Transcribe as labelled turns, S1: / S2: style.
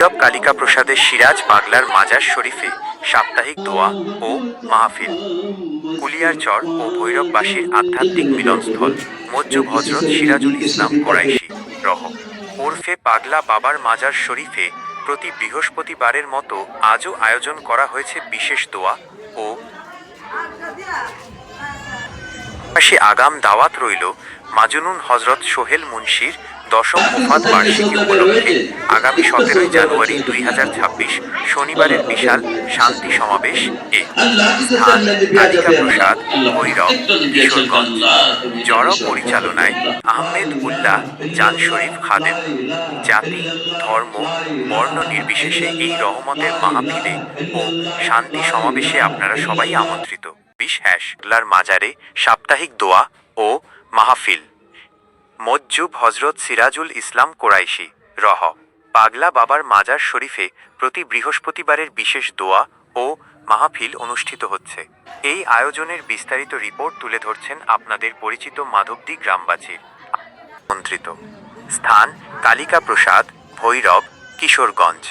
S1: কালিকা প্রসাদের সিরাজ পাগলার মাজার শরীফে সাপ্তাহিক দোয়া ও মাহফিল। কুলিয়ারচর ও ভৈরববাসীর আধ্যাত্মিক মিলনস্থল মজ্জুব হজরত সিরাজুল ইসলাম কোরাইশি রহ ওরফে পাগলা বাবার মাজার শরীফে প্রতি বৃহস্পতিবারের মতো আজও আয়োজন করা হয়েছে বিশেষ দোয়া ও পাশে আগাম দাওয়াত রইল মাজনুন হজরত সোহেল মুন্সির দশম ওফাত বার্ষিকী উপলক্ষে আগামী 17 জানুয়ারি 2026 শনিবারের বিশাল শান্তি সমাবেশ এ স্থান কালিকা প্রসাদ ভৈরব কিশোরগঞ্জ। জড় পরিচালনায় আহমেদ উল্লাহ জান শরীফ খাদেম। জাতি ধর্ম বর্ণ নির্বিশেষে এই রহমতের মাহফিলে ও শান্তি সমাবেশে আপনারা সবাই আমন্ত্রিত। *লার মাজারে সাপ্তাহিক দোয়া ও মাহফিল। মজ্জুব হজরত সিরাজুল ইসলাম কোরাইশি রহ পাগলা বাবার মাজার শরীফে প্রতি বৃহস্পতিবারের বিশেষ দোয়া ও মাহফিল অনুষ্ঠিত হচ্ছে। এই আয়োজনের বিস্তারিত রিপোর্ট তুলে ধরছেন আপনাদের পরিচিত মাধবদী গ্রামবাসীর আমন্ত্রিত। স্থান কালিকা প্রসাদ ভৈরব কিশোরগঞ্জ।